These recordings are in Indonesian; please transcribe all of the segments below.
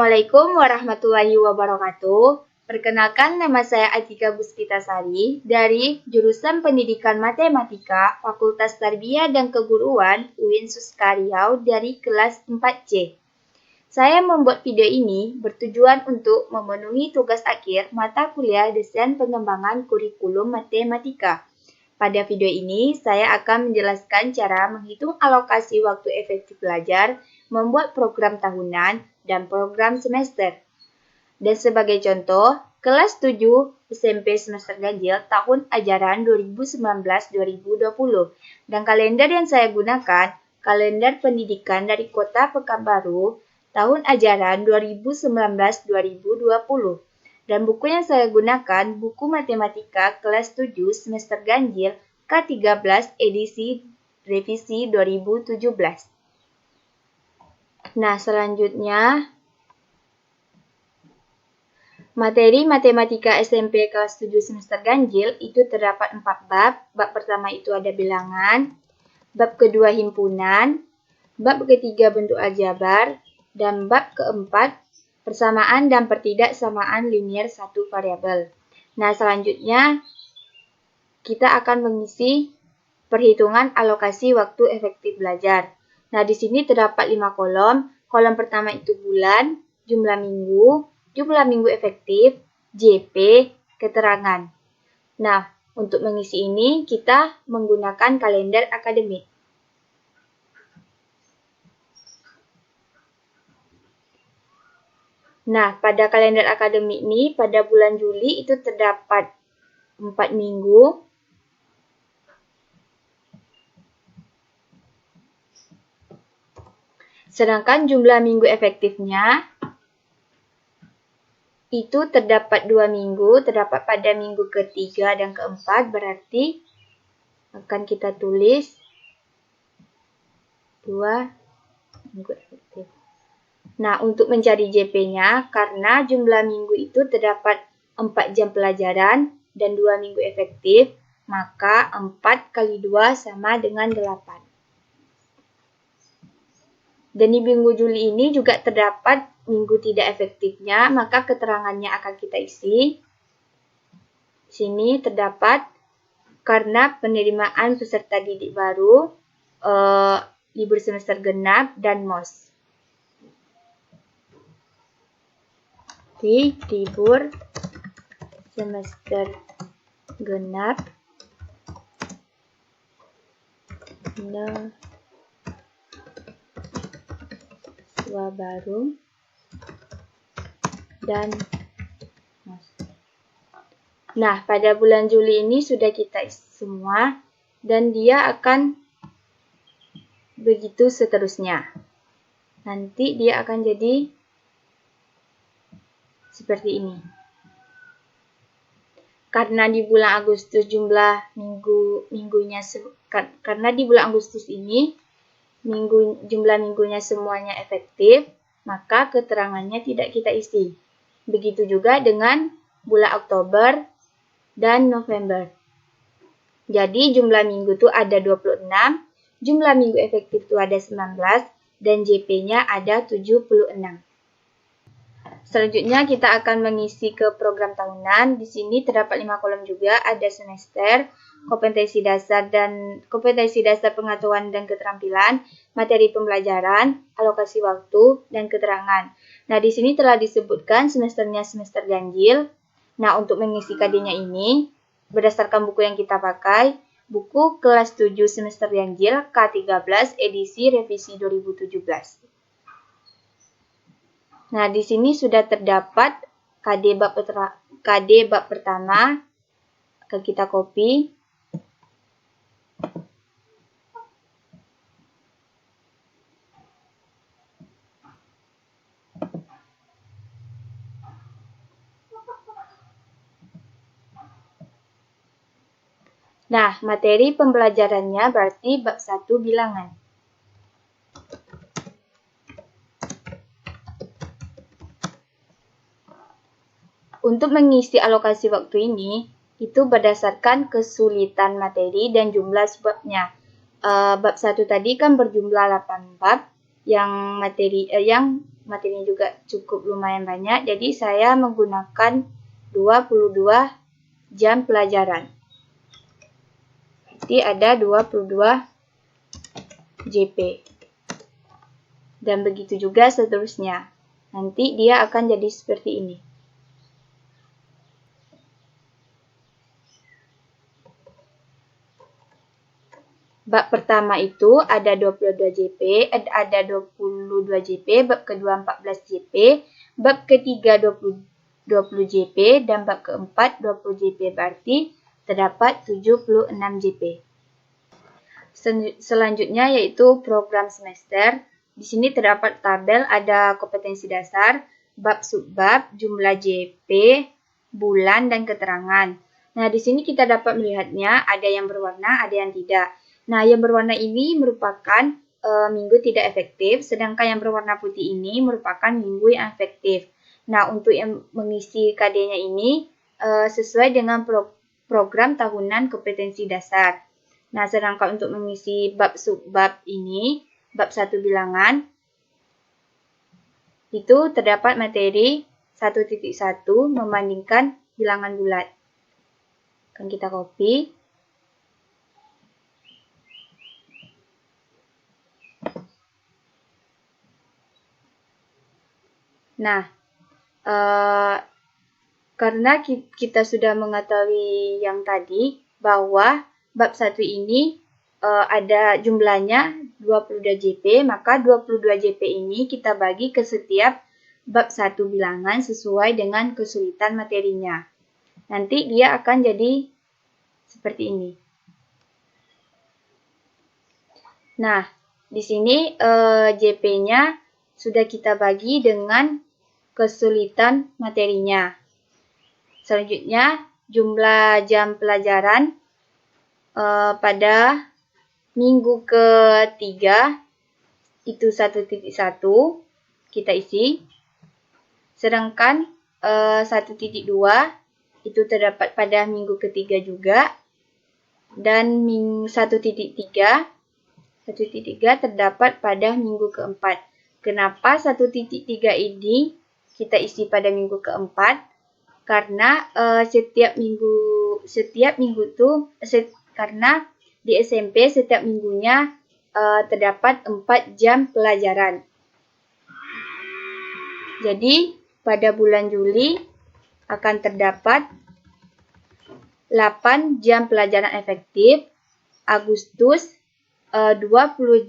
Assalamualaikum warahmatullahi wabarakatuh. Perkenalkan, nama saya Atika Puspitasari dari jurusan Pendidikan Matematika Fakultas Tarbiyah dan Keguruan UIN Suska Riau dari kelas 4C. Saya membuat video ini bertujuan untuk memenuhi tugas akhir mata kuliah desain pengembangan kurikulum matematika. Pada video ini, saya akan menjelaskan cara menghitung alokasi waktu efektif belajar, membuat program tahunan, dan program semester. Dan sebagai contoh, kelas 7 SMP semester ganjil tahun ajaran 2019-2020. Dan kalender yang saya gunakan, kalender pendidikan dari Kota Pekanbaru tahun ajaran 2019-2020. Dan buku yang saya gunakan, buku matematika kelas 7 semester ganjil K13 edisi revisi 2017. Nah, selanjutnya, materi matematika SMP kelas 7 semester ganjil itu terdapat 4 bab. Bab pertama itu ada bilangan, bab kedua himpunan, bab ketiga bentuk aljabar, dan bab keempat persamaan dan pertidaksamaan linier satu variabel. Nah, selanjutnya kita akan mengisi perhitungan alokasi waktu efektif belajar. Nah, di sini terdapat 5 kolom. Kolom pertama itu bulan, jumlah minggu efektif, JP, keterangan. Nah, untuk mengisi ini kita menggunakan kalender akademik. Nah, pada kalender akademik ini, pada bulan Juli itu terdapat 4 minggu. Sedangkan jumlah minggu efektifnya itu terdapat 2 minggu, terdapat pada minggu ketiga dan keempat, berarti akan kita tulis 2 minggu efektif. Nah, untuk mencari JP-nya, karena jumlah minggu itu terdapat 4 jam pelajaran dan 2 minggu efektif, maka 4 kali 2 sama dengan 8. Dan di minggu Juli ini juga terdapat minggu tidak efektifnya, maka keterangannya akan kita isi. Di sini terdapat karena penerimaan peserta didik baru, libur semester genap, dan MOS. Di libur semester genap siswa baru dan MOS. Nah, pada bulan Juli ini sudah kita isi semua dan dia akan begitu seterusnya. Nanti dia akan jadi seperti ini. Karena di bulan Agustus jumlah karena di bulan Agustus ini jumlah minggunya semuanya efektif, maka keterangannya tidak kita isi. Begitu juga dengan bulan Oktober dan November. Jadi jumlah minggu itu ada 26, jumlah minggu efektif itu ada 19, dan JP-nya ada 76. Selanjutnya kita akan mengisi ke program tahunan. Di sini terdapat 5 kolom juga, ada semester, kompetensi dasar pengetahuan dan keterampilan, materi pembelajaran, alokasi waktu, dan keterangan. Nah, di sini telah disebutkan semesternya semester ganjil. Nah, untuk mengisi KD-nya ini, berdasarkan buku yang kita pakai, buku kelas 7 semester ganjil K13 edisi revisi 2017. Nah, di sini sudah terdapat KD bab pertama, akan kita copy. Nah, materi pembelajarannya berarti bab 1 bilangan. Untuk mengisi alokasi waktu ini, itu berdasarkan kesulitan materi dan jumlah sebabnya. Bab 1 tadi kan berjumlah 8 bab, yang materinya juga cukup lumayan banyak, jadi saya menggunakan 22 jam pelajaran. Jadi ada 22 JP. Dan begitu juga seterusnya. Nanti dia akan jadi seperti ini. Bab pertama itu ada 22 JP, ada 22 JP, bab kedua 14 JP, bab ketiga 20 JP, dan bab keempat 20 JP, berarti terdapat 76 JP. Selanjutnya yaitu program semester. Di sini terdapat tabel, ada kompetensi dasar, bab subbab, jumlah JP, bulan, dan keterangan. Nah, di sini kita dapat melihatnya ada yang berwarna, ada yang tidak. Nah, yang berwarna ini merupakan minggu tidak efektif, sedangkan yang berwarna putih ini merupakan minggu yang efektif. Nah, untuk yang mengisi KD-nya ini sesuai dengan program tahunan kompetensi dasar. Nah, sedangkan untuk mengisi bab subbab ini, bab 1 bilangan, itu terdapat materi 1.1 membandingkan bilangan bulat. Akan kita copy. Nah, karena kita sudah mengetahui yang tadi bahwa bab 1 ini ada jumlahnya 22 JP, maka 22 JP ini kita bagi ke setiap bab 1 bilangan sesuai dengan kesulitan materinya. Nanti dia akan jadi seperti ini. Nah, di sini JP-nya sudah kita bagi dengan kesulitan materinya. Selanjutnya, jumlah jam pelajaran pada minggu ketiga itu 1.1 kita isi. Sedangkan 1.2 itu terdapat pada minggu ketiga juga. Dan 1.3 terdapat pada minggu keempat. Kenapa 1.3 ini kita isi pada minggu keempat? Karena karena di SMP setiap minggunya terdapat 4 jam pelajaran. Jadi pada bulan Juli akan terdapat 8 jam pelajaran efektif, Agustus 20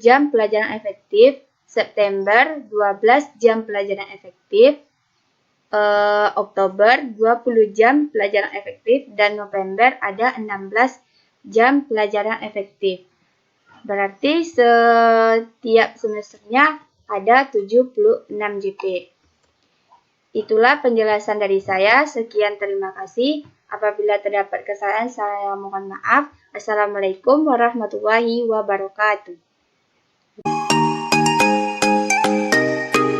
jam pelajaran efektif, September 12 jam pelajaran efektif, Oktober 20 jam pelajaran efektif, dan November ada 16 jam pelajaran efektif. Berarti setiap semesternya ada 76 JP. Itulah penjelasan dari saya. Sekian, terima kasih. Apabila terdapat kesalahan, saya mohon maaf. Assalamualaikum warahmatullahi wabarakatuh.